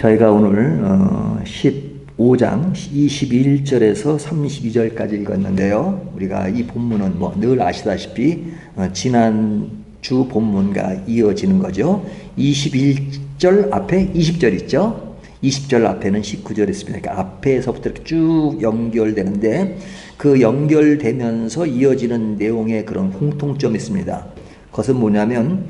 저희가 오늘 15장 21절에서 32절까지 읽었는데요. 우리가 이 본문은 뭐 늘 아시다시피 지난 주 본문과 이어지는 거죠. 21절 앞에 20절 있죠. 20절 앞에는 19절 있습니다. 그러니까 앞에서부터 이렇게 쭉 연결되는데 그 연결되면서 이어지는 내용의 그런 공통점이 있습니다. 그것은 뭐냐면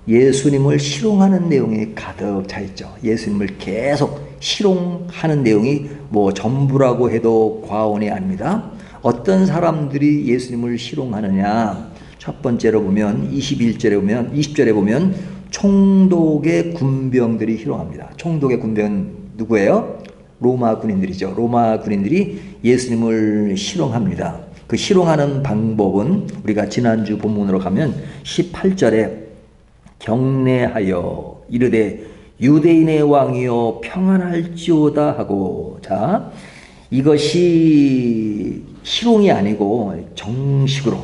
예수님을 희롱하는 내용이 가득 차 있죠. 예수님을 계속 희롱하는 내용이 뭐 전부라고 해도 과언이 아닙니다. 어떤 사람들이 예수님을 희롱하느냐? 첫 번째로 보면 21절에 보면 20절에 보면 총독의 군병들이 희롱합니다. 총독의 군병은 누구예요? 로마 군인들이죠. 로마 군인들이 예수님을 희롱합니다. 그 희롱하는 방법은 우리가 지난주 본문으로 가면 18절에 경례하여 이르되 유대인의 왕이여 평안할지오다 하고, 자, 이것이 희롱이 아니고 정식으로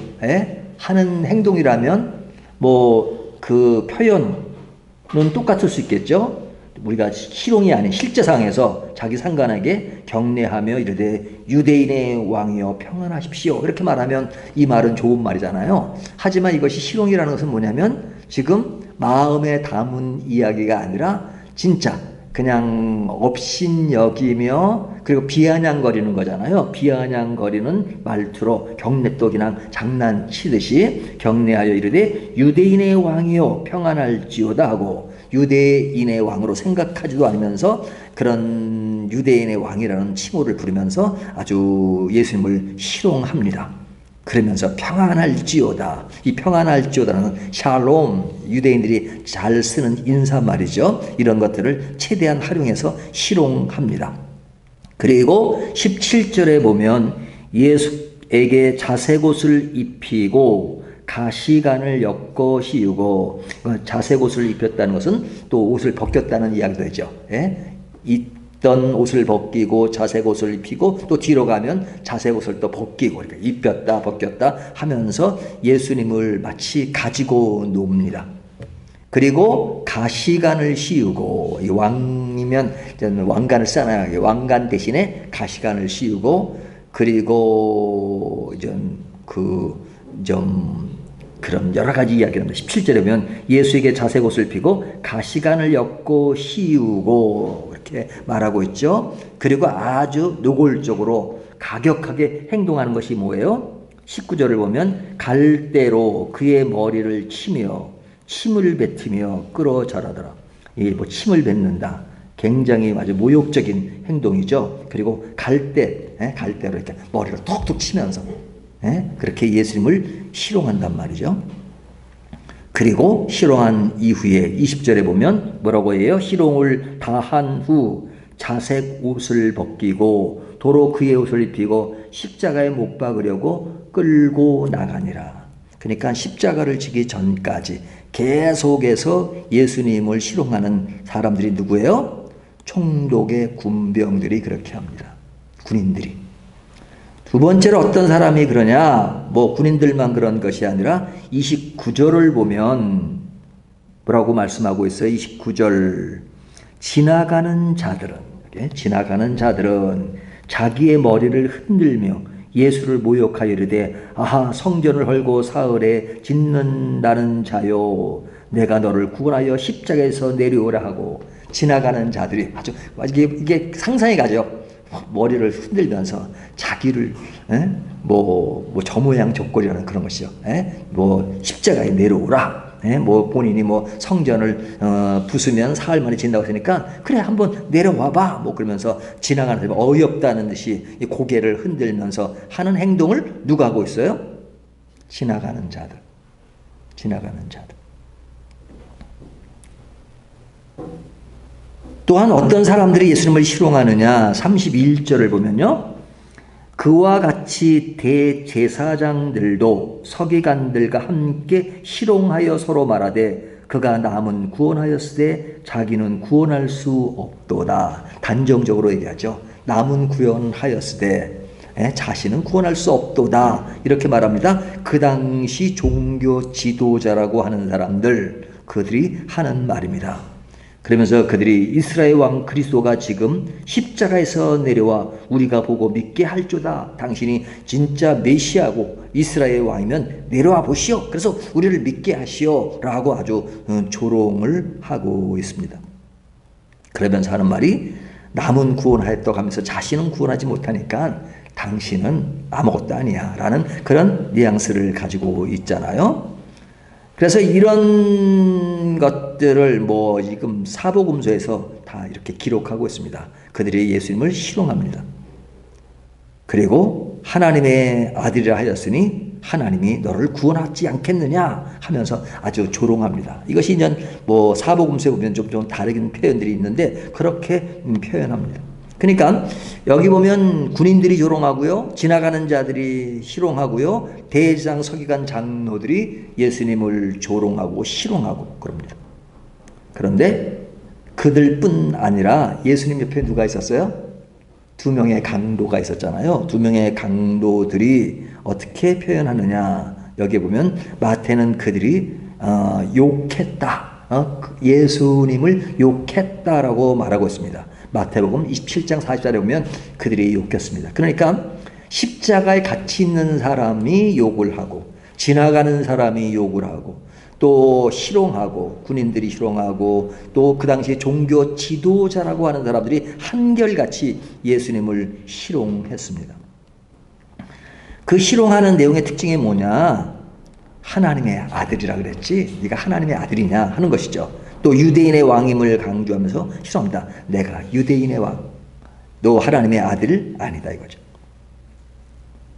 하는 행동이라면 뭐 그 표현은 똑같을 수 있겠죠. 우리가 희롱이 아닌 실제상에서 자기 상관에게 경례하며 이르되 유대인의 왕이여 평안하십시오 이렇게 말하면 이 말은 좋은 말이잖아요. 하지만 이것이 희롱이라는 것은 뭐냐면 지금 마음에 담은 이야기가 아니라 진짜 그냥 업신여기며 그리고 비아냥거리는 거잖아요. 비아냥거리는 말투로 경례도 그냥 장난치듯이 경례하여 이르되 유대인의 왕이요 평안할지어다 하고, 유대인의 왕으로 생각하지도 않으면서 그런 유대인의 왕이라는 칭호를 부르면서 아주 예수님을 희롱합니다. 그러면서 평안할지어다. 이 평안할지어다는 샬롬, 유대인들이 잘 쓰는 인사말이죠. 이런 것들을 최대한 활용해서 희롱합니다. 그리고 17절에 보면 예수에게 자색옷을 입히고 가시관을 엮어 씌우고, 자색옷을 입혔다는 것은 또 옷을 벗겼다는 이야기도 되죠. 있던 옷을 벗기고 자색옷을 입히고 또 뒤로 가면 자색옷을 또 벗기고 이렇게 입혔다 벗겼다 하면서 예수님을 마치 가지고 놉니다. 그리고 가시관을 씌우고, 이 왕이면 왕관을 쓰잖아요. 왕관 대신에 가시관을 씌우고, 그리고 그런 여러 가지 이야기를 합니다. 17절에 보면 예수에게 자색옷을 입히고 가시관을 엮고 씌우고 이렇게 말하고 있죠. 그리고 아주 노골적으로 가격하게 행동하는 것이 뭐예요? 19절을 보면 갈대로 그의 머리를 치며 침을 뱉으며 끌어 절하더라. 이게 뭐 침을 뱉는다. 굉장히 아주 모욕적인 행동이죠. 그리고 갈대로 이렇게 머리를 톡톡 치면서 그렇게 예수님을 희롱한단 말이죠. 그리고 희롱한 이후에 20절에 보면 뭐라고 해요? 희롱을 다한 후 자색 옷을 벗기고 도로 그의 옷을 입히고 십자가에 못 박으려고 끌고 나가니라. 그러니까 십자가를 지기 전까지 계속해서 예수님을 희롱하는 사람들이 누구예요? 총독의 군병들이 그렇게 합니다. 군인들이. 두 번째로 어떤 사람이 그러냐? 뭐 군인들만 그런 것이 아니라 29절을 보면 뭐라고 말씀하고 있어요? 29절 지나가는 자들은 자기의 머리를 흔들며 예수를 모욕하여 이르되 아하 성전을 헐고 사흘에 짓는다는 자요 내가 너를 구원하여 십자가에서 내려오라 하고, 지나가는 자들이 아주 이게 상상이 가죠. 머리를 흔들면서 자기를 뭐 저 모양 저 꼴이라는 그런 것이죠. 뭐 십자가에 내려오라. 뭐 본인이 뭐 성전을 부수면 사흘 만에 진다고 했으니까 그래 한번 내려와봐. 뭐 그러면서 지나가는 사람이 어이없다는 듯이 고개를 흔들면서 하는 행동을 누가 하고 있어요? 지나가는 자들. 또한 어떤 사람들이 예수님을 희롱하느냐? 31절을 보면요. 그와 같이 대제사장들도 서기관들과 함께 희롱하여 서로 말하되 그가 남은 구원하였으되 자기는 구원할 수 없도다. 단정적으로 얘기하죠. 남은 구원하였으되 자신은 구원할 수 없도다. 이렇게 말합니다. 그 당시 종교 지도자라고 하는 사람들, 그들이 하는 말입니다. 그러면서 그들이 이스라엘 왕 그리스도가 지금 십자가에서 내려와 우리가 보고 믿게 할조다. 당신이 진짜 메시아고 이스라엘 왕이면 내려와 보시오. 그래서 우리를 믿게 하시오. 라고 아주 조롱을 하고 있습니다. 그러면서 하는 말이 남은 구원하였다고 하면서 자신은 구원하지 못하니까 당신은 아무것도 아니야. 라는 그런 뉘앙스를 가지고 있잖아요. 그래서 이런 것들을 뭐 지금 사복음서에서 다 이렇게 기록하고 있습니다. 그들이 예수님을 희롱합니다. 그리고 하나님의 아들이라 하였으니 하나님이 너를 구원하지 않겠느냐 하면서 아주 조롱합니다. 이것이 이제 뭐 사복음서에 보면 좀 다른 표현들이 있는데 그렇게 표현합니다. 그러니까 여기 보면 군인들이 조롱하고요, 지나가는 자들이 희롱하고요, 대제사장 서기관 장로들이 예수님을 조롱하고 희롱하고 그럽니다. 그런데 그들뿐 아니라 예수님 옆에 누가 있었어요? 두 명의 강도가 있었잖아요. 두 명의 강도들이 어떻게 표현하느냐, 여기 보면 마태는 그들이 욕했다, 예수님을 욕했다라고 말하고 있습니다. 마태복음 27장 40절에 보면 그들이 욕했습니다. 그러니까 십자가에 같이 있는 사람이 욕을 하고 지나가는 사람이 욕을 하고 또 희롱하고 군인들이 희롱하고 또 그 당시에 종교 지도자라고 하는 사람들이 한결같이 예수님을 희롱했습니다. 그 희롱하는 내용의 특징이 뭐냐? 하나님의 아들이라 그랬지 네가 하나님의 아들이냐 하는 것이죠. 또 유대인의 왕임을 강조하면서 희롱합니다. 내가 유대인의 왕, 너 하나님의 아들 아니다 이거죠.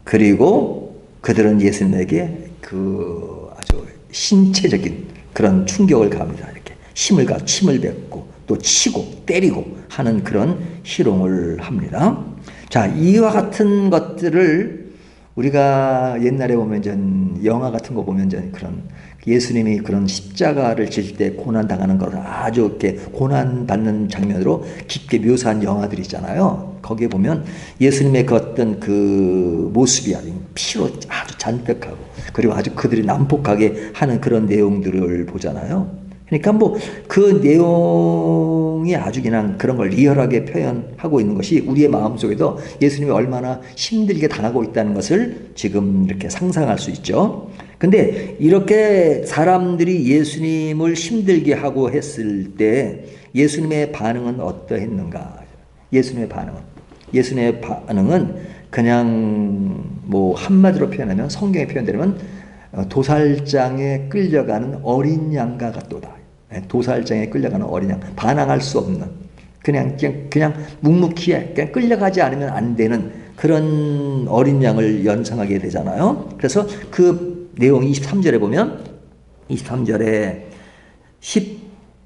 그리고 그들은 예수님에게 그 아주 신체적인 그런 충격을 가합니다. 이렇게 침을 뱉고 또 치고 때리고 하는 그런 희롱을 합니다. 자, 이와 같은 것들을 우리가 옛날에 보면 전 영화 같은 거 보면 전 그런 예수님이 그런 십자가를 질 때 고난 당하는 것을 아주 이렇게 고난 받는 장면으로 깊게 묘사한 영화들이 있잖아요. 거기에 보면 예수님의 그 어떤 그 모습이 아주 피로 아주 잔뜩하고 그리고 아주 그들이 난폭하게 하는 그런 내용들을 보잖아요. 그러니까 뭐 그 내용이 아주 그냥 그런 걸 리얼하게 표현하고 있는 것이 우리의 마음속에도 예수님이 얼마나 힘들게 당하고 있다는 것을 지금 이렇게 상상할 수 있죠. 근데 이렇게 사람들이 예수님을 힘들게 하고 했을 때 예수님의 반응은 어떠했는가? 예수님의 반응은 그냥 뭐 한마디로 표현하면 성경의 표현대로면 도살장에 끌려가는 어린 양과 같도다. 도살장에 끌려가는 어린 양, 반항할 수 없는 그냥 묵묵히 그냥 끌려가지 않으면 안 되는 그런 어린 양을 연상하게 되잖아요. 그래서 그 내용 23절에 보면 23절에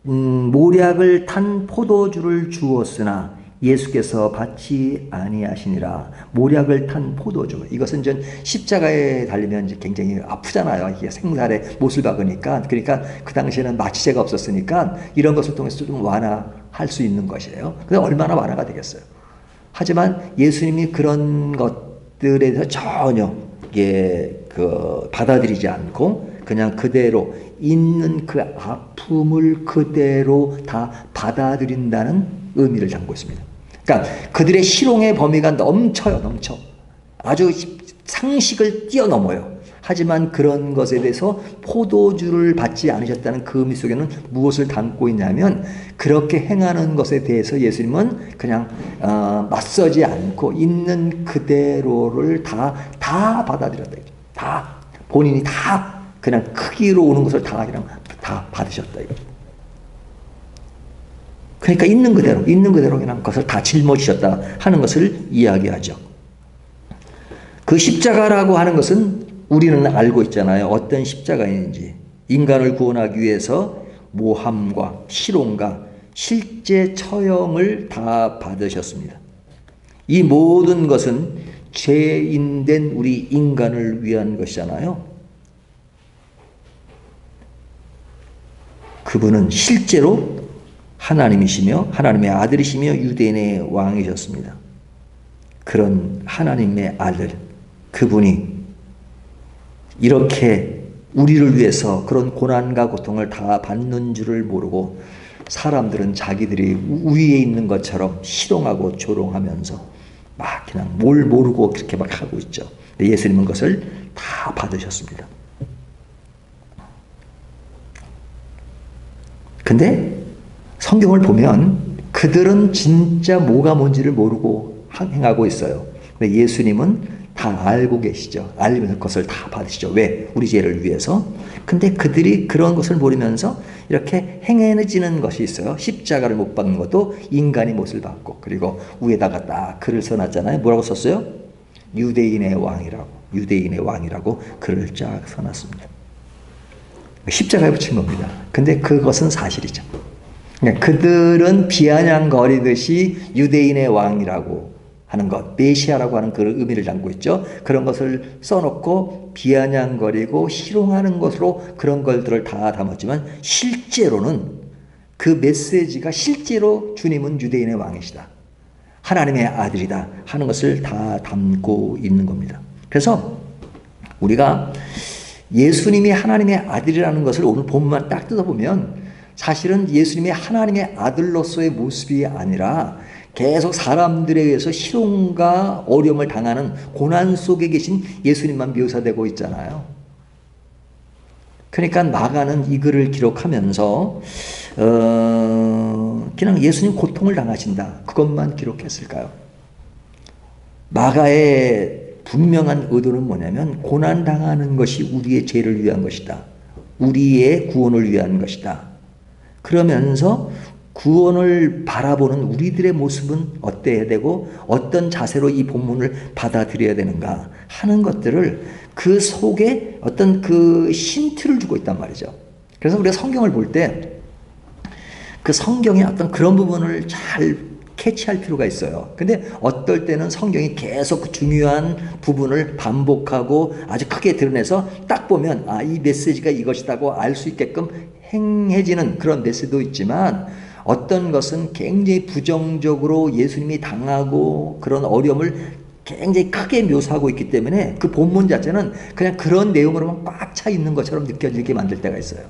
모략을 탄 포도주를 주었으나 예수께서 받지 아니하시니라. 모략을 탄 포도주. 이것은 전 십자가에 달리면 이제 굉장히 아프잖아요. 이게 생살에 못을 박으니까. 그러니까 그 당시에는 마취제가 없었으니까 이런 것을 통해서 좀 완화할 수 있는 것이에요. 근데 얼마나 완화가 되겠어요. 하지만 예수님이 그런 것들에 대해서 전혀 받아들이지 않고 그냥 그대로 있는 그 아픔을 그대로 다 받아들인다는 의미를 담고 있습니다. 그러니까 그들의 희롱의 범위가 넘쳐. 아주 상식을 뛰어넘어요. 하지만 그런 것에 대해서 포도주를 받지 않으셨다는 그 의미 속에는 무엇을 담고 있냐면 그렇게 행하는 것에 대해서 예수님은 그냥 맞서지 않고 있는 그대로를 다 받아들였다. 다 본인이 다 그냥 크기로 오는 것을 다 받으셨다 이거. 그러니까 있는 그대로 그냥 그것을 다 짊어지셨다 하는 것을 이야기하죠. 그 십자가라고 하는 것은 우리는 알고 있잖아요. 어떤 십자가인지. 인간을 구원하기 위해서 모함과 희롱과 실제 처형을 다 받으셨습니다. 이 모든 것은 죄인된 우리 인간을 위한 것이잖아요. 그분은 실제로 하나님이시며 하나님의 아들이시며 유대인의 왕이셨습니다. 그런 하나님의 아들, 그분이 이렇게 우리를 위해서 그런 고난과 고통을 다 받는 줄을 모르고 사람들은 자기들이 우위에 있는 것처럼 희롱하고 조롱하면서 막 그냥 뭘 모르고 그렇게 막 하고 있죠. 예수님은 그것을 다 받으셨습니다. 근데 성경을 보면 그들은 진짜 뭐가 뭔지를 모르고 행하고 있어요. 근데 예수님은 다 알고 계시죠. 알면서 그것을 다 받으시죠. 왜? 우리 죄를 위해서. 근데 그들이 그런 것을 모르면서 이렇게 행해지는 것이 있어요. 십자가를 못 박는 것도 인간이 못을 받고, 그리고 위에다가 딱 글을 써놨잖아요. 뭐라고 썼어요? 유대인의 왕이라고. 유대인의 왕이라고 글을 쫙 써놨습니다. 십자가에 붙인 겁니다. 근데 그것은 사실이죠. 그들은 비아냥거리듯이 유대인의 왕이라고 하는 것, 메시아라고 하는 그 의미를 담고 있죠. 그런 것을 써놓고 비아냥거리고 희롱하는 것으로 그런 것들을 다 담았지만, 실제로는 그 메시지가 실제로 주님은 유대인의 왕이시다, 하나님의 아들이다 하는 것을 다 담고 있는 겁니다. 그래서 우리가 예수님이 하나님의 아들이라는 것을 오늘 본문만 딱 뜯어보면 사실은 예수님이 하나님의 아들로서의 모습이 아니라 계속 사람들에 의해서 희롱과 어려움을 당하는 고난 속에 계신 예수님만 묘사되고 있잖아요. 그러니까 마가는 이 글을 기록하면서 그냥 예수님 고통을 당하신다, 그것만 기록했을까요? 마가의 분명한 의도는 뭐냐면 고난당하는 것이 우리의 죄를 위한 것이다, 우리의 구원을 위한 것이다. 그러면서 구원을 바라보는 우리들의 모습은 어때야 되고 어떤 자세로 이 본문을 받아들여야 되는가 하는 것들을 그 속에 어떤 그 힌트를 주고 있단 말이죠. 그래서 우리가 성경을 볼 때 그 성경의 어떤 그런 부분을 잘 캐치할 필요가 있어요. 근데 어떨 때는 성경이 계속 그 중요한 부분을 반복하고 아주 크게 드러내서 딱 보면 아, 이 메시지가 이것이다고 알 수 있게끔 행해지는 그런 메시지도 있지만, 어떤 것은 굉장히 부정적으로 예수님이 당하고 그런 어려움을 굉장히 크게 묘사하고 있기 때문에 그 본문 자체는 그냥 그런 내용으로만 꽉 차 있는 것처럼 느껴지게 만들 때가 있어요.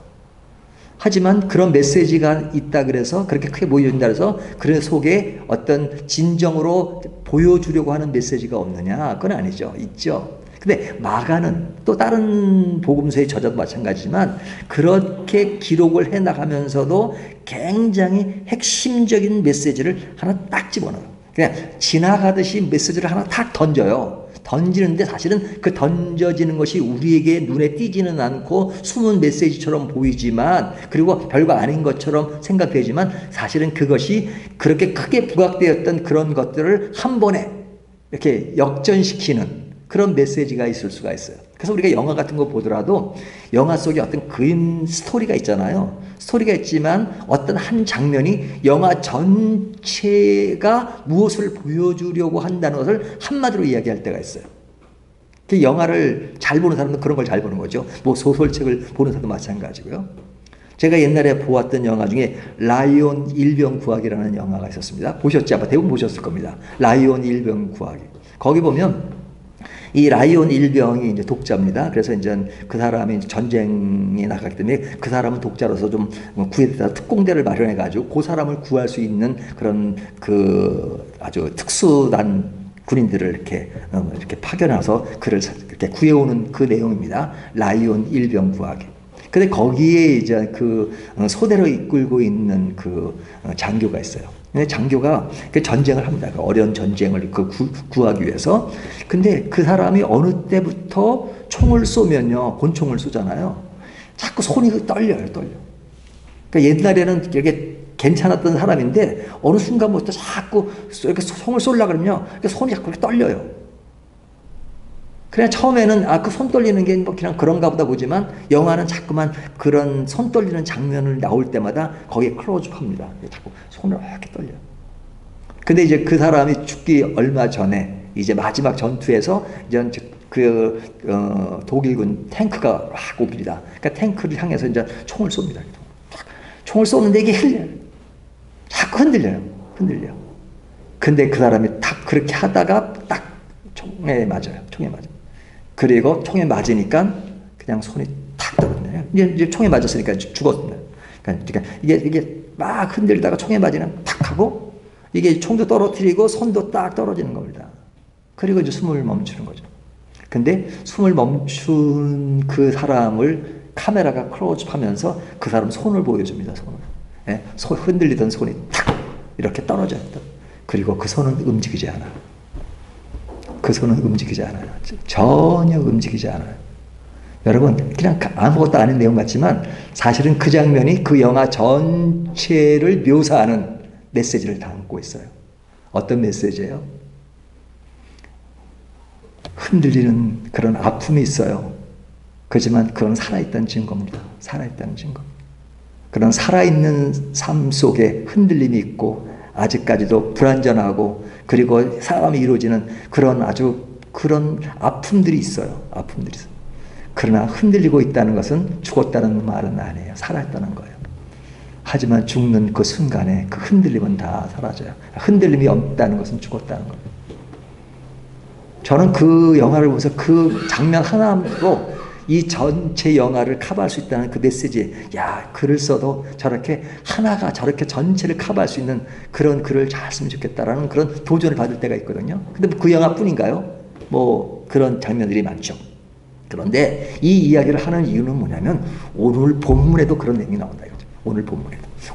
하지만 그런 메시지가 있다 그래서 그렇게 크게 보여준다 그래서 그 속에 어떤 진정으로 보여주려고 하는 메시지가 없느냐? 그건 아니죠. 있죠. 근데 마가는 또 다른 복음서의 저자도 마찬가지지만 그렇게 기록을 해나가면서도 굉장히 핵심적인 메시지를 하나 딱 집어넣어요. 그냥 지나가듯이 메시지를 하나 탁 던져요. 던지는데 사실은 그 던져지는 것이 우리에게 눈에 띄지는 않고 숨은 메시지처럼 보이지만, 그리고 별거 아닌 것처럼 생각되지만 사실은 그것이 그렇게 크게 부각되었던 그런 것들을 한 번에 이렇게 역전시키는 그런 메시지가 있을 수가 있어요. 그래서 우리가 영화 같은 거 보더라도 영화 속에 어떤 그림 스토리가 있잖아요. 스토리가 있지만 어떤 한 장면이 영화 전체가 무엇을 보여주려고 한다는 것을 한마디로 이야기할 때가 있어요. 그 영화를 잘 보는 사람은 그런 걸 잘 보는 거죠. 뭐 소설책을 보는 사람도 마찬가지고요. 제가 옛날에 보았던 영화 중에 라이온 일병구하기라는 영화가 있었습니다. 보셨지? 아마 대부분 보셨을 겁니다. 라이온 일병구하기. 거기 보면 이 라이온 일병이 이제 독자입니다. 그래서 이제 그 사람이 전쟁에 나가기 때문에 그 사람은 독자로서 좀 구에다 특공대를 마련해가지고 그 사람을 구할 수 있는 그런 그 아주 특수단 군인들을 이렇게 파견해서 그를 이렇게 구해오는 그 내용입니다. 라이온 일병 구하기. 근데 거기에 이제 그 소대로 이끌고 있는 그 장교가 있어요. 근데 장교가 그 전쟁을 합니다. 그 어려운 전쟁을 구하기 위해서. 근데 그 사람이 어느 때부터 총을 쏘면요, 권총을 쏘잖아요. 자꾸 손이 떨려요. 그러니까 옛날에는 이렇게 괜찮았던 사람인데 어느 순간부터 자꾸 이렇게 총을 쏘려고 그러면요, 손이 자꾸 이렇게 떨려요. 그냥 처음에는 그 손 떨리는 게 뭐 그냥 그런가 보다 보지만 영화는 자꾸만 그런 손 떨리는 장면을 나올 때마다 거기에 클로즈업합니다. 자꾸 손을 이렇게 떨려요. 근데 이제 그 사람이 죽기 얼마 전에 이제 마지막 전투에서 이제 독일군 탱크가 막 옵니다. 그러니까 탱크를 향해서 이제 총을 쏩니다. 총을 쏘는데 이게 흘려요. 자꾸 흔들려요. 근데 그 사람이 딱 그렇게 하다가 딱 총에 맞아요. 그리고 총에 맞으니까 그냥 손이 탁 떨어지네요. 이제 총에 맞았으니까 죽었습니다. 그러니까 이게 막 흔들다가 총에 맞으면 탁 하고 이게 총도 떨어뜨리고 손도 딱 떨어지는 겁니다. 그리고 이제 숨을 멈추는 거죠. 근데 숨을 멈춘 그 사람을 카메라가 클로즈업하면서 그 사람 손을 보여줍니다. 손을. 예? 흔들리던 손이 탁 이렇게 떨어져요. 그리고 그 손은 움직이지 않아요. 그 손은 움직이지 않아요. 전혀 움직이지 않아요. 여러분 그냥 아무것도 아닌 내용 같지만 사실은 그 장면이 그 영화 전체를 묘사하는 메시지를 담고 있어요. 어떤 메시지예요? 흔들리는 그런 아픔이 있어요. 그렇지만 그건 살아있다는 증거입니다. 살아있다는 증거. 그런 살아있는 삶 속에 흔들림이 있고 아직까지도 불완전하고 그리고 사람이 이루어지는 그런 그런 아픔들이 있어요. 아픔들이 있어요. 그러나 흔들리고 있다는 것은 죽었다는 말은 아니에요. 살아있다는 거예요. 하지만 죽는 그 순간에 그 흔들림은 다 사라져요. 흔들림이 없다는 것은 죽었다는 거예요. 저는 그 영화를 보면서 그 장면 하나로 이 전체 영화를 커버할 수 있다는 그 메시지, 야, 글을 써도 저렇게 하나가 저렇게 전체를 커버할 수 있는 그런 글을 잘 쓰면 좋겠다라는 그런 도전을 받을 때가 있거든요. 근데 그 영화뿐인가요? 뭐 그런 장면들이 많죠. 그런데 이 이야기를 하는 이유는 뭐냐면 오늘 본문에도 그런 내용이 나온다 이거죠.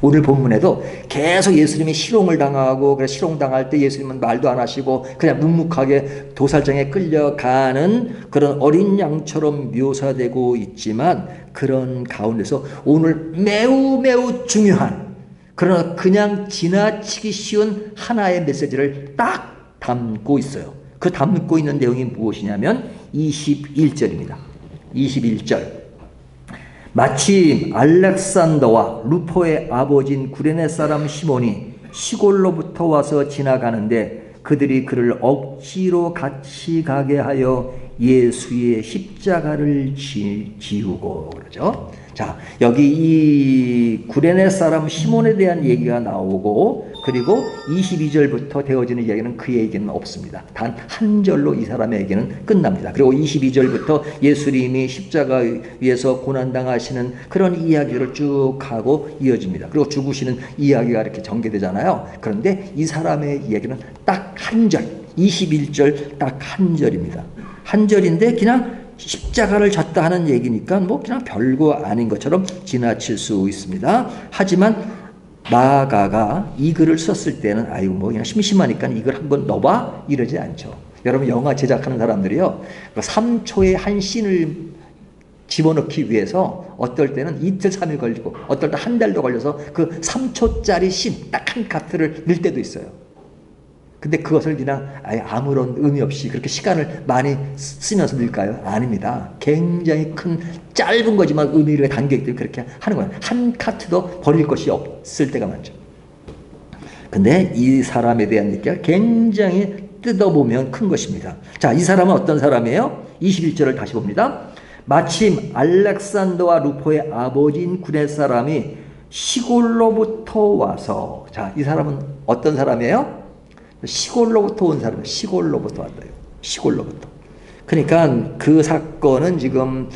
오늘 본문에도 계속 예수님이 실롱을 당하고 그래서 실롱당할 때 예수님은 말도 안 하시고 그냥 묵묵하게 도살장에 끌려가는 그런 어린 양처럼 묘사되고 있지만 그런 가운데서 오늘 매우 매우 중요한 그러나 그냥 지나치기 쉬운 하나의 메시지를 딱 담고 있어요. 그 담고 있는 내용이 무엇이냐면 21절입니다. 21절. 마침 알렉산더와 루포의 아버지인 구레네 사람 시몬이 시골로부터 와서 지나가는데 그들이 그를 억지로 같이 가게 하여 예수의 십자가를 지우고 그러죠. 자, 여기 이 구레네 사람 시몬에 대한 얘기가 나오고 그리고 22절부터 되어지는 이야기는 그 얘기는 없습니다. 단 한 절로 이 사람의 얘기는 끝납니다. 그리고 22절부터 예수님이 십자가 위에서 고난당하시는 그런 이야기를 쭉 하고 이어집니다. 그리고 죽으시는 이야기가 이렇게 전개되잖아요. 그런데 이 사람의 이야기는 딱 한 절, 21절 딱 한 절입니다. 한 절인데 그냥 십자가를 졌다 하는 얘기니까 뭐 그냥 별거 아닌 것처럼 지나칠 수 있습니다. 하지만 마가가 이 글을 썼을 때는 아이고 뭐 그냥 심심하니까 이걸 한번 넣어봐 이러지 않죠. 여러분 영화 제작하는 사람들이요 3초의 한 씬을 집어넣기 위해서 어떨 때는 이틀 3일 걸리고 어떨 때 한 달도 걸려서 그 3초짜리 씬 딱 한 카트를 넣을 때도 있어요. 근데 그것을 그냥 아무런 의미 없이 그렇게 시간을 많이 쓰면서 넣을까요? 아닙니다. 굉장히 큰 짧은 거지만 의미를 담겨있기 때문에 그렇게 하는 거예요. 한 카트도 버릴 것이 없을 때가 많죠. 근데 이 사람에 대한 얘기가 굉장히 뜯어보면 큰 것입니다. 자, 이 사람은 어떤 사람이에요? 21절을 다시 봅니다. 마침 알렉산더와 루포의 아버지인 구레네 사람이 시골로부터 와서 자, 이 사람은 어떤 사람이에요? 시골로부터 온 사람, 시골로부터 왔어요. 시골로부터. 그러니까 그 사건은 지금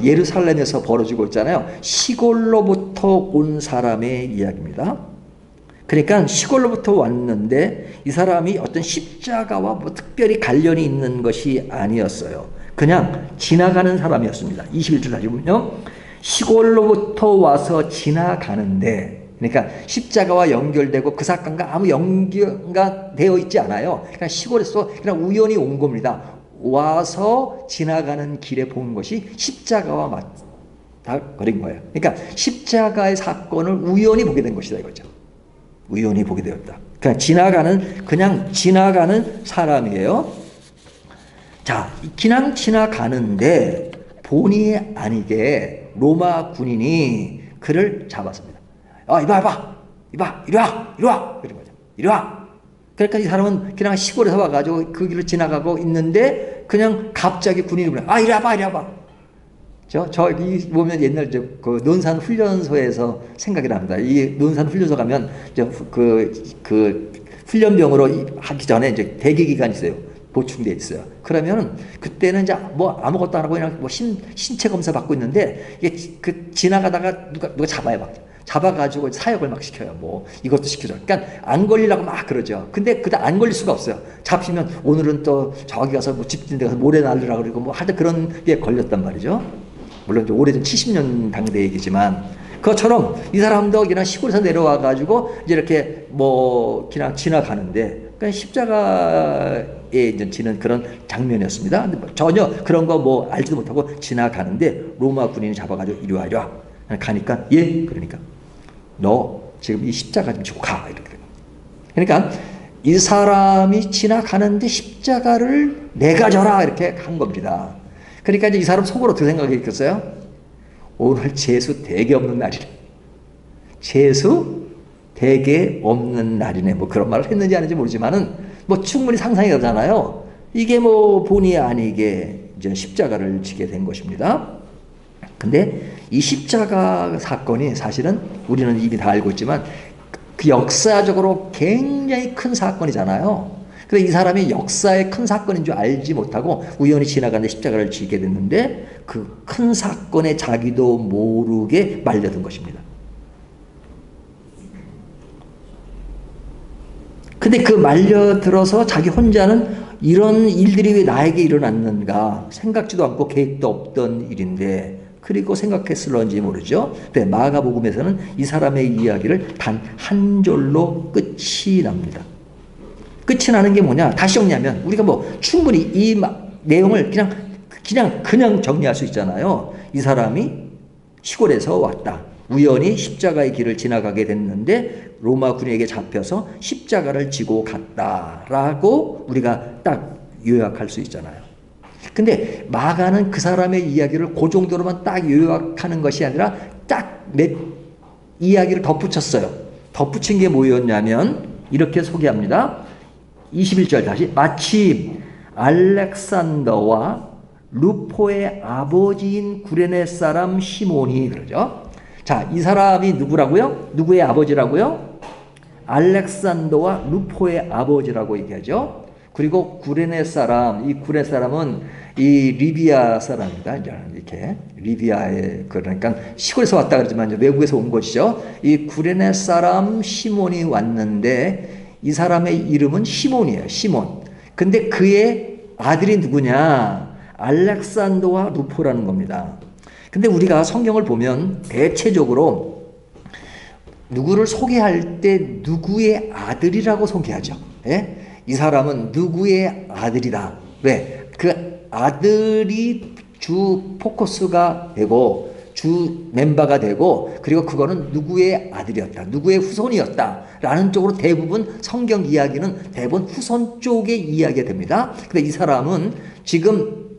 예루살렘에서 벌어지고 있잖아요. 시골로부터 온 사람의 이야기입니다. 그러니까 시골로부터 왔는데 이 사람이 어떤 십자가와 뭐 특별히 관련이 있는 것이 아니었어요. 그냥 지나가는 사람이었습니다. 21절 다시 보면요. 시골로부터 와서 지나가는데 그러니까 십자가와 연결되고 그 사건과 아무 연결가 되어 있지 않아요. 그냥 시골에서 그냥 우연히 온 겁니다. 와서 지나가는 길에 본 것이 십자가와 맞닿아버린 거예요. 그러니까 십자가의 사건을 우연히 보게 된 것이다 이거죠. 우연히 보게 되었다. 그냥 지나가는 사람이에요. 자, 그냥 지나가는데 본의 아니게 로마 군인이 그를 잡았습니다. 이봐. 이리 와. 그런 거죠. 이리 와. 그러니까 이 사람은 그냥 시골에서 와가지고 그 길을 지나가고 있는데 그냥 갑자기 군인이 불러. 이리 와봐. 저기 보면 옛날 그 논산 훈련소에서 생각이 납니다. 이 논산 훈련소 가면 그 훈련병으로 하기 전에 이제 대기 기간이 있어요. 보충돼 있어요. 그러면 그때는 이제 뭐 아무것도 안 하고 그냥 뭐 신체 검사 받고 있는데 이게 그 지나가다가 누가 잡아요. 막 잡아가지고 사역을 막 시켜요. 뭐 이것도 시켜줘. 그러니까 안 걸리려고 막 그러죠. 근데 그다 안 걸릴 수가 없어요. 잡히면 오늘은 또 저기 가서 뭐 집진 데 가서 모래 날리라 그러고 뭐 하여튼 그런 게 걸렸단 말이죠. 물론 이제 오래전 70년 당대 얘기지만 그것처럼 이 사람도 그냥 시골에서 내려와 가지고 이제 이렇게 뭐 그냥 지나가는데 그러니까 십자가에 이제 지는 그런 장면이었습니다. 근데 전혀 그런 거 뭐 알지도 못하고 지나가는데 로마 군인이 잡아가지고 이리 와 이리 와 가니까 예 그러니까 너 지금 이 십자가 좀 지고 가 이렇게. 그러니까 이 사람이 지나가는데 십자가를 내가 져라 이렇게 한 겁니다. 그러니까 이제 이 사람 속으로 어떻게 생각했겠어요? 오늘 재수 되게 없는 날이네. 재수 되게 없는 날이네. 뭐 그런 말을 했는지 아닌지 모르지만은 뭐 충분히 상상이 가잖아요. 이게 뭐 본의 아니게 이제 십자가를 지게 된 것입니다. 근데 이 십자가 사건이 사실은 우리는 이미 다 알고 있지만 그 역사적으로 굉장히 큰 사건이잖아요. 근데 이 사람이 역사의 큰 사건인 줄 알지 못하고 우연히 지나가는데 십자가를 지게 됐는데 그 큰 사건에 자기도 모르게 말려든 것입니다. 근데 그 말려들어서 자기 혼자는 이런 일들이 왜 나에게 일어났는가 생각지도 않고 계획도 없던 일인데 그리고 생각했을런지 모르죠. 근데 마가복음에서는 이 사람의 이야기를 단 한 절로 끝이 납니다. 끝이 나는 게 뭐냐? 다시 정리하면 우리가 뭐 충분히 이 내용을 그냥 정리할 수 있잖아요. 이 사람이 시골에서 왔다. 우연히 십자가의 길을 지나가게 됐는데 로마 군에게 잡혀서 십자가를 지고 갔다라고 우리가 딱 요약할 수 있잖아요. 근데 마가는 그 사람의 이야기를 그 정도로만 딱 요약하는 것이 아니라 딱 몇 이야기를 덧붙였어요. 덧붙인 게 뭐였냐면 이렇게 소개합니다. 21절 다시 마침 알렉산더와 루포의 아버지인 구레네 사람 시몬이 그러죠. 자, 이 사람이 누구라고요? 누구의 아버지라고요? 알렉산더와 루포의 아버지라고 얘기하죠. 그리고 구레네 사람, 이 구레네 사람은 이 리비아 사람입니다. 이렇게 리비아에 그러니까 시골에서 왔다 그러지만 이제 외국에서 온 것이죠. 이 구레네 사람 시몬이 왔는데 이 사람의 이름은 시몬이에요. 시몬. 근데 그의 아들이 누구냐? 알렉산더와 루포라는 겁니다. 근데 우리가 성경을 보면 대체적으로 누구를 소개할 때 누구의 아들이라고 소개하죠. 예? 이 사람은 누구의 아들이다. 왜? 그 아들이 주 포커스가 되고 주 멤버가 되고 그리고 그거는 누구의 아들이었다. 누구의 후손이었다. 라는 쪽으로 대부분 성경 이야기는 대부분 후손 쪽의 이야기가 됩니다. 근데 이 사람은 지금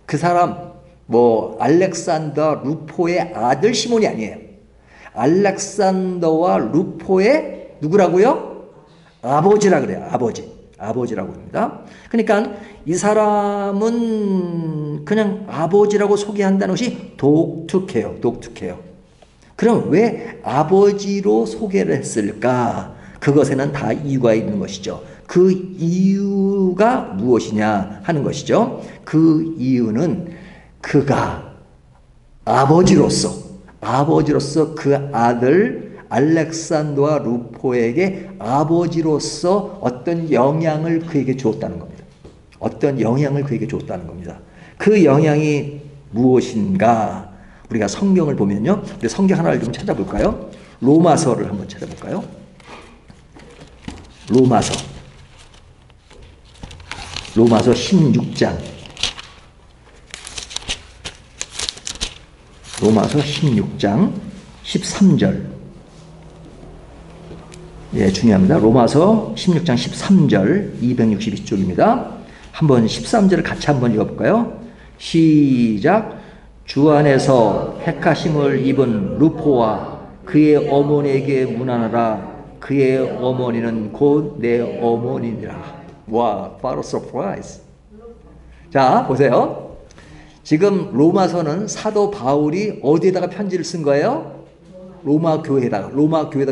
그 사람 뭐 알렉산더 루포의 아들 시몬이 아니에요. 알렉산더와 루포의 누구라고요? 아버지라 그래요. 아버지라고 합니다. 그러니까 이 사람은 그냥 아버지라고 소개한다는 것이 독특해요. 그럼 왜 아버지로 소개를 했을까? 그것에는 다 이유가 있는 것이죠. 그 이유가 무엇이냐 하는 것이죠. 그 이유는 그가 아버지로서 그 아들 알렉산더와 루포에게 아버지로서 어떤 영향을 그에게 주었다는 겁니다. 그 영향이 무엇인가? 우리가 성경을 보면요. 우리 성경 하나를 좀 찾아볼까요? 로마서를 한번 찾아볼까요? 로마서 16장. 로마서 16장 13절. 예, 중요합니다. 로마서 16장 13절 262쪽입니다. 한번 13절을 같이 한번 읽어볼까요? 시작. 주 안에서 택하심을 입은 루포와 그의 어머니에게 문안하라. 그의 어머니는 곧 내 어머니니라. 와, 바로 서프라이즈. 자, 보세요. 지금 로마서는 사도 바울이 어디에다가 편지를 쓴 거예요? 로마 교회에다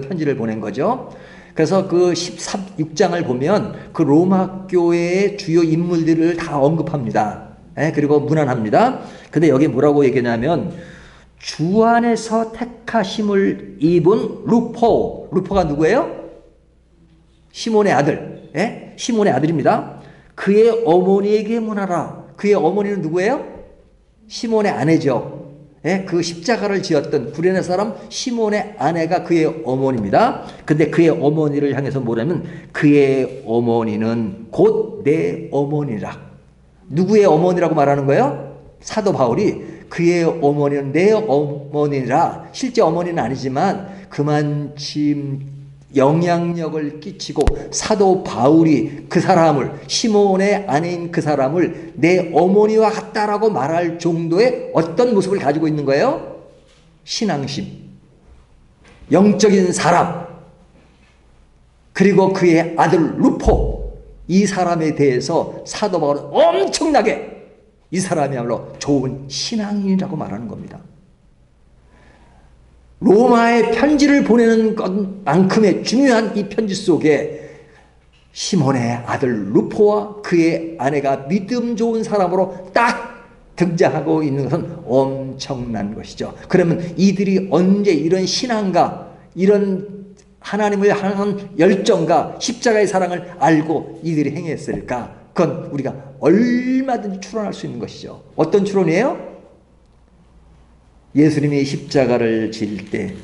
편지를 보낸 거죠. 그래서 그 16장을 보면 그 로마 교회의 주요 인물들을 다 언급합니다. 그리고 문안합니다. 근데 여기 뭐라고 얘기하냐면 주 안에서 택하심을 입은 루포가 누구예요? 시몬의 아들. 시몬의 아들입니다. 그의 어머니에게 문하라. 그의 어머니는 누구예요? 시몬의 아내죠. 그 십자가를 지었던 구레네 사람 시몬의 아내가 그의 어머니입니다. 근데 그의 어머니를 향해서 뭐냐면 그의 어머니는 곧 내 어머니라. 누구의 어머니라고 말하는 거예요? 사도 바울이 그의 어머니는 내 어머니라. 실제 어머니는 아니지만 그만큼 영향력을 끼치고 사도 바울이 그 사람을 시몬의 아내인 그 사람을 내 어머니와 같다라고 말할 정도의 어떤 모습을 가지고 있는 거예요? 신앙심, 영적인 사람, 그리고 그의 아들 루포, 이 사람에 대해서 사도 바울은 엄청나게 이 사람이야말로 좋은 신앙인이라고 말하는 겁니다. 로마에 편지를 보내는 것만큼의 중요한 이 편지 속에 시몬의 아들 루포와 그의 아내가 믿음 좋은 사람으로 딱 등장하고 있는 것은 엄청난 것이죠. 그러면 이들이 언제 이런 신앙과 이런 하나님을 향한 열정과 십자가의 사랑을 알고 이들이 행했을까? 그건 우리가 얼마든지 추론할 수 있는 것이죠. 어떤 추론이에요? 예수님이 십자가를 질 때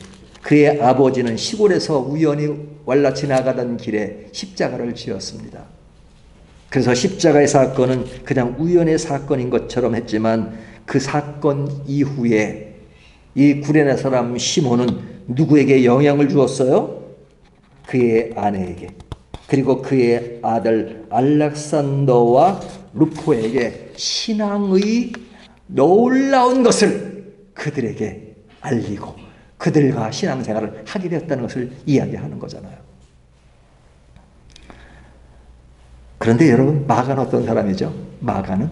그의 아버지는 시골에서 우연히 왈라 지나가던 길에 십자가를 지었습니다. 그래서 십자가의 사건은 그냥 우연의 사건인 것처럼 했지만 그 사건 이후에 이 구레네 사람 시몬은 누구에게 영향을 주었어요? 그의 아내에게, 그리고 그의 아들 알렉산더와 루포에게 신앙의 놀라운 것을 그들에게 알리고 그들과 신앙생활을 하게 되었다는 것을 이야기하는 거잖아요. 그런데 여러분, 마가는 어떤 사람이죠? 마가는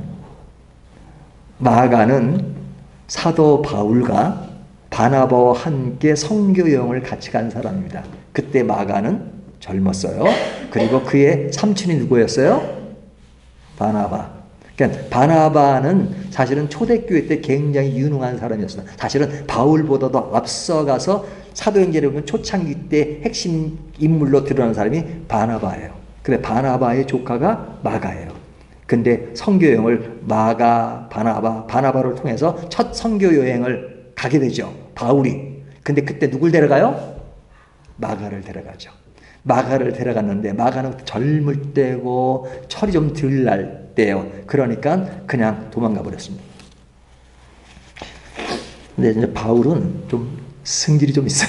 사도 바울과 바나바와 함께 선교 여행을 같이 간 사람입니다. 그때 마가는 젊었어요. 그리고 그의 삼촌이 누구였어요? 바나바. 그러니까 바나바는 사실은 초대교회 때 굉장히 유능한 사람이었어요. 사실은 바울보다도 앞서가서 사도행전에 보면 초창기 때 핵심 인물로 드러난 사람이 바나바예요. 근데 바나바의 조카가 마가예요. 근데 선교 여행을 바나바를 통해서 첫 선교 여행을 가게 되죠. 바울이. 근데 그때 누굴 데려가요? 마가를 데려가죠. 마가를 데려갔는데 마가는 젊을 때고 철이 좀 덜 날 때예요. 그러니까 그냥 도망가 버렸습니다. 근데 이제 바울은 좀 승질이 좀 있어요.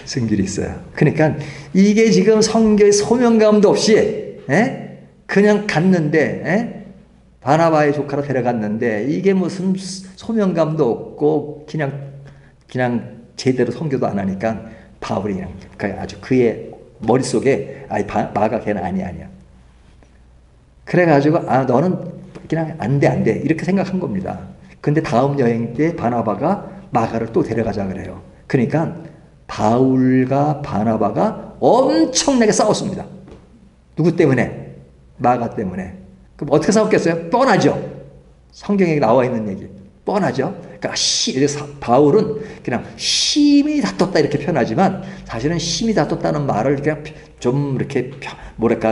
승질이 있어요. 그러니까 이게 지금 성교의 소명감도 없이 그냥 갔는데 바나바의 조카로 데려갔는데 이게 무슨 소명감도 없고 그냥 제대로 선교도 안 하니까 바울이 그냥 아주 그의 머릿속에 마가 걔는 아니야. 그래가지고 너는 그냥 안 돼 이렇게 생각한 겁니다. 근데 다음 여행 때 바나바가 마가를 또 데려가자 그래요. 그러니까 바울과 바나바가 엄청나게 싸웠습니다. 누구 때문에? 마가 때문에. 그럼 어떻게 싸웠겠어요? 뻔하죠. 성경에 나와 있는 얘기. 뻔하죠. 그러니까 바울은 그냥 심히 다퉜다 이렇게 표현하지만 사실은 심히 다퉜다는 말을 그냥 좀 이렇게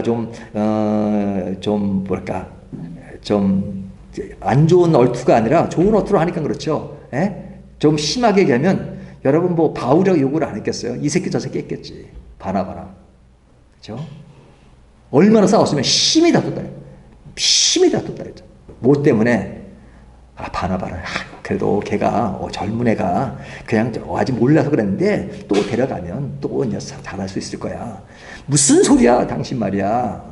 좀 안 좋은 얼투가 아니라 좋은 얼투로 하니까 그렇죠. 좀 심하게 얘기하면 여러분 뭐 바울이라고 욕을 안 했겠어요? 이 새끼 저 새끼 했겠지. 바나바랑. 그렇죠? 얼마나 싸웠으면 심히 다퉜다. 심히 다퉜다 했죠. 뭐 때문에? 바나바는 그래도 걔가 젊은 애가 그냥 아직 몰라서 그랬는데 또 데려가면 또 이제 잘할 수 있을 거야. 무슨 소리야 당신 말이야.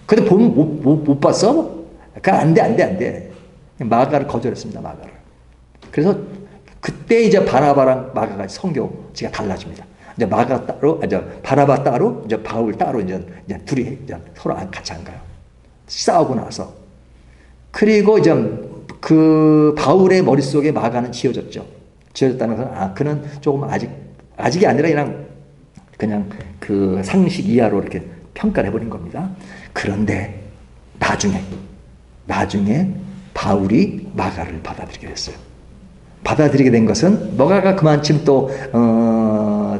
근데 보면 못 봤어? 그러니까 안 돼. 마가를 거절했습니다. 마가를. 그래서 그때 이제 바나바랑 마가가 성교지가 달라집니다. 이제 마가 따로, 바나바 따로, 이제 바울 따로 이제 둘이 이제 서로 같이 안 가요. 싸우고 나서. 그리고 이제 그 바울의 머릿속에 마가는 지어졌죠. 지어졌다는 것은 그는 조금 아직이 아니라 그냥 그 상식 이하로 이렇게 평가를 해버린 겁니다. 그런데 나중에 바울이 마가를 받아들이게 됐어요. 받아들이게 된 것은 마가가 그만큼 또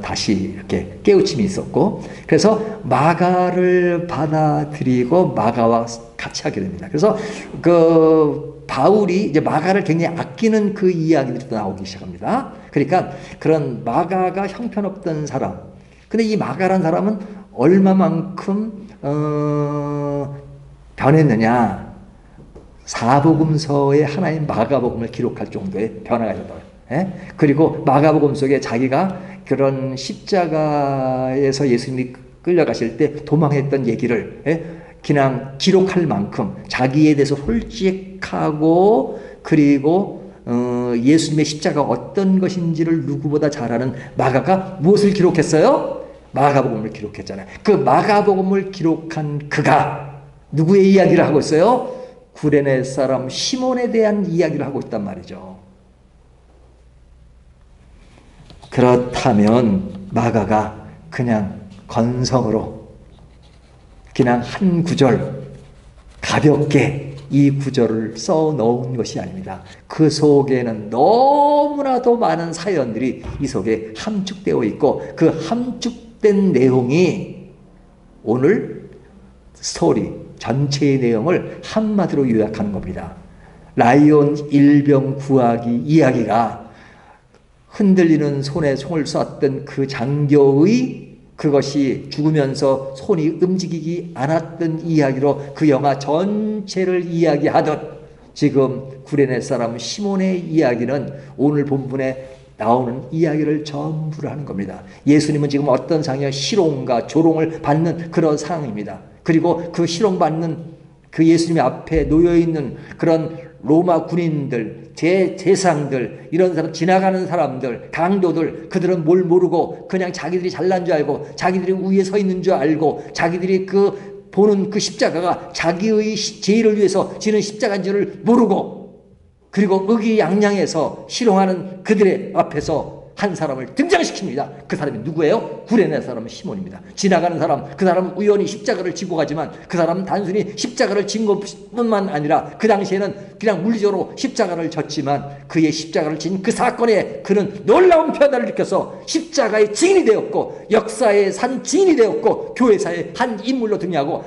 다시 이렇게 깨우침이 있었고, 그래서 마가를 받아들이고 마가와 같이 하게 됩니다. 그래서 그 바울이 이제 마가를 굉장히 아끼는 그 이야기들이 또 나오기 시작합니다. 그러니까 그런 마가가 형편없던 사람, 근데 이 마가란 사람은 얼마만큼 변했느냐, 사복음서의 하나인 마가복음을 기록할 정도의 변화가 있었다고요. 그리고 마가복음 속에 자기가 그런 십자가에서 예수님이 끌려가실 때 도망했던 얘기를 그냥 기록할 만큼 자기에 대해서 솔직하고, 그리고 예수님의 십자가 어떤 것인지를 누구보다 잘 아는 마가가 무엇을 기록했어요? 마가복음을 기록했잖아요. 그 마가복음을 기록한 그가 누구의 이야기를 하고 있어요? 구레네 사람 시몬에 대한 이야기를 하고 있단 말이죠. 그렇다면 마가가 그냥 건성으로 그냥 한 구절 가볍게 이 구절을 써 넣은 것이 아닙니다. 그 속에는 너무나도 많은 사연들이 이 속에 함축되어 있고, 그 함축된 내용이 오늘 스토리 전체의 내용을 한마디로 요약하는 겁니다. 라이온 일병 구하기 이야기가 흔들리는 손에 총을 쐈던 그 장교의 그것이 죽으면서 손이 움직이지 않았던 이야기로 그 영화 전체를 이야기하듯, 지금 구레네 사람 시몬의 이야기는 오늘 본문에 나오는 이야기를 전부를 하는 겁니다. 예수님은 지금 어떤 상황이요? 실롱과 조롱을 받는 그런 상황입니다. 그리고 그 실롱받는 그 예수님 앞에 놓여있는 그런 로마 군인들, 제사장들, 이런 사람, 지나가는 사람들, 강도들, 그들은 뭘 모르고 그냥 자기들이 잘난 줄 알고, 자기들이 위에 서 있는 줄 알고, 자기들이 그 보는 그 십자가가 자기의 죄를 위해서 지는 십자가인 줄을 모르고, 그리고 의기양양해서 실용하는 그들의 앞에서 한 사람을 등장시킵니다. 그 사람이 누구예요? 구레네 사람 시몬입니다. 지나가는 사람, 그 사람은 우연히 십자가를 지고 가지만 그 사람은 단순히 십자가를 진 것뿐만 아니라 그 당시에는 그냥 물리적으로 십자가를 졌지만, 그의 십자가를 진 그 사건에 그는 놀라운 변화를 느껴서 십자가의 증인이 되었고, 역사의 산 증인이 되었고, 교회사의 한 인물로 등장하고,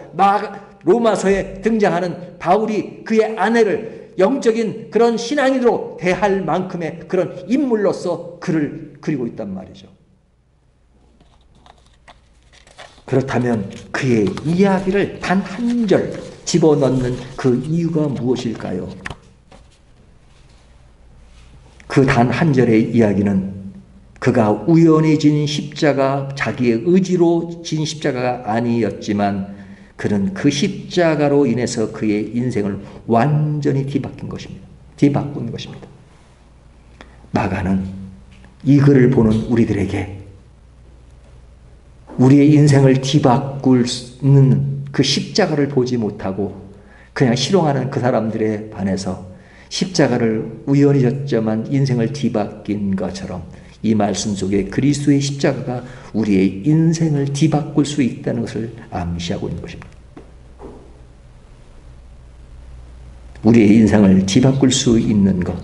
로마서에 등장하는 바울이 그의 아내를 영적인 그런 신앙인으로 대할 만큼의 그런 인물로서 그를 그리고 있단 말이죠. 그렇다면 그의 이야기를 단 한 절 집어넣는 그 이유가 무엇일까요? 그 단 한 절의 이야기는 그가 우연히 진 십자가, 자기의 의지로 진 십자가가 아니었지만 그는 그 십자가로 인해서 그의 인생을 완전히 뒤바꾼 것입니다. 마가는 이 글을 보는 우리들에게 우리의 인생을 뒤바꾸는 그 십자가를 보지 못하고 그냥 실용하는 그 사람들에 반해서 십자가를 우연히 졌지만 인생을 뒤바뀐 것처럼, 이 말씀 속에 그리스도의 십자가가 우리의 인생을 뒤바꿀 수 있다는 것을 암시하고 있는 것입니다. 우리의 인생을 뒤바꿀 수 있는 것,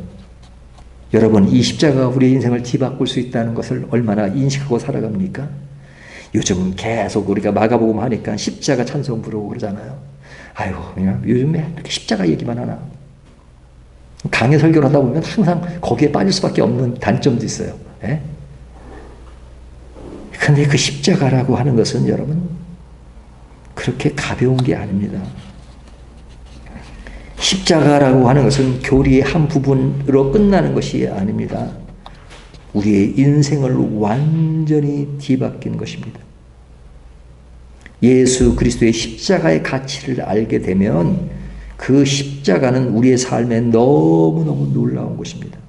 여러분, 이 십자가가 우리의 인생을 뒤바꿀 수 있다는 것을 얼마나 인식하고 살아갑니까? 요즘 계속 우리가 마가복음 하니까 십자가 찬송 부르고 그러잖아요. 아이고, 그냥 요즘에 이렇게 십자가 얘기만 하나. 강의 설교를 하다 보면 항상 거기에 빠질 수밖에 없는 단점도 있어요. 그런데 그 십자가라고 하는 것은 여러분 그렇게 가벼운 게 아닙니다. 십자가라고 하는 것은 교리의 한 부분으로 끝나는 것이 아닙니다. 우리의 인생을 완전히 뒤바뀐 것입니다. 예수 그리스도의 십자가의 가치를 알게 되면 그 십자가는 우리의 삶에 너무너무 놀라운 것입니다.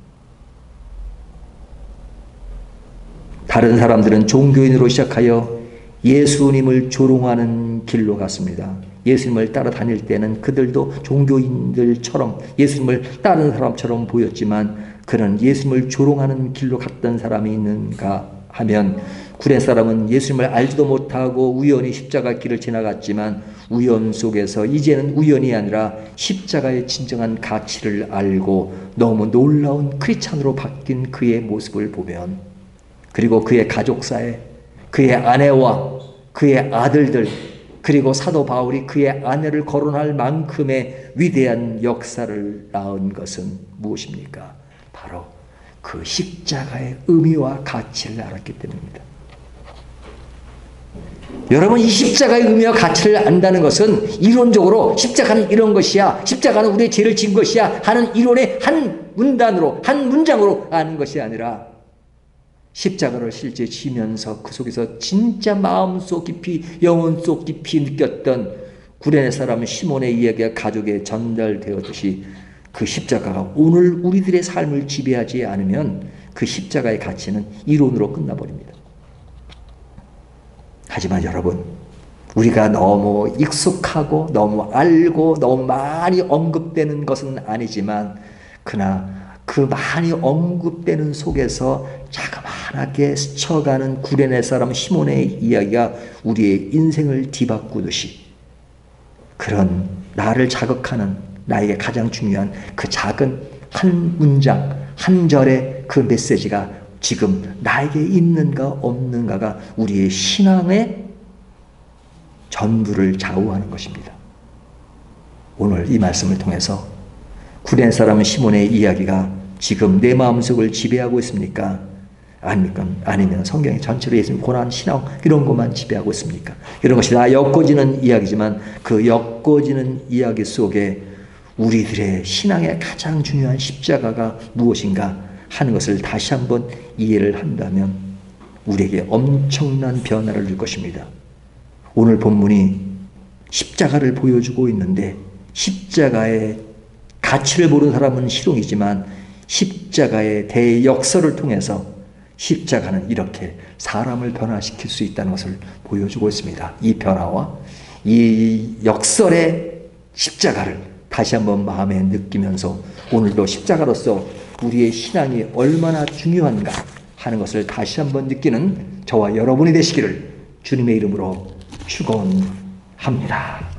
다른 사람들은 종교인으로 시작하여 예수님을 조롱하는 길로 갔습니다. 예수님을 따라다닐 때는 그들도 종교인들처럼 예수님을 따르는 사람처럼 보였지만 그는 예수님을 조롱하는 길로 갔던 사람이 있는가 하면, 구레네 사람은 예수님을 알지도 못하고 우연히 십자가 길을 지나갔지만 우연 속에서 이제는 우연이 아니라 십자가의 진정한 가치를 알고 너무 놀라운 크리스찬으로 바뀐 그의 모습을 보면, 그리고 그의 가족사에 그의 아내와 그의 아들들, 그리고 사도 바울이 그의 아내를 거론할 만큼의 위대한 역사를 낳은 것은 무엇입니까? 바로 그 십자가의 의미와 가치를 알았기 때문입니다. 여러분, 이 십자가의 의미와 가치를 안다는 것은 이론적으로 십자가는 이런 것이야, 십자가는 우리의 죄를 진 것이야 하는 이론의 한 문단으로, 한 문장으로 아는 것이 아니라, 십자가를 실제 지면서 그 속에서 진짜 마음속 깊이, 영혼 속 깊이 느꼈던 구레네 사람 시몬의 이야기가 가족에 전달되었듯이, 그 십자가가 오늘 우리들의 삶을 지배하지 않으면 그 십자가의 가치는 이론으로 끝나버립니다. 하지만 여러분, 우리가 너무 익숙하고 너무 알고 너무 많이 언급되는 것은 아니지만, 그러나 그 많이 언급되는 속에서 자그마하게 스쳐가는 구레네 사람 시몬의 이야기가 우리의 인생을 뒤바꾸듯이, 그런 나를 자극하는, 나에게 가장 중요한 그 작은 한 문장, 한 절의 그 메시지가 지금 나에게 있는가 없는가가 우리의 신앙의 전부를 좌우하는 것입니다. 오늘 이 말씀을 통해서 구레네 사람 시몬의 이야기가 지금 내 마음속을 지배하고 있습니까? 아니면 성경의 전체로 예수님 고난, 신앙 이런 것만 지배하고 있습니까? 이런 것이 다 엮어지는 이야기지만, 그 엮어지는 이야기 속에 우리들의 신앙의 가장 중요한 십자가가 무엇인가 하는 것을 다시 한번 이해를 한다면 우리에게 엄청난 변화를 줄 것입니다. 오늘 본문이 십자가를 보여주고 있는데, 십자가의 가치를 모르는 사람은 실용이지만 십자가의 대역설을 통해서 십자가는 이렇게 사람을 변화시킬 수 있다는 것을 보여주고 있습니다. 이 변화와 이 역설의 십자가를 다시 한번 마음에 느끼면서 오늘도 십자가로서 우리의 신앙이 얼마나 중요한가 하는 것을 다시 한번 느끼는 저와 여러분이 되시기를 주님의 이름으로 축원합니다.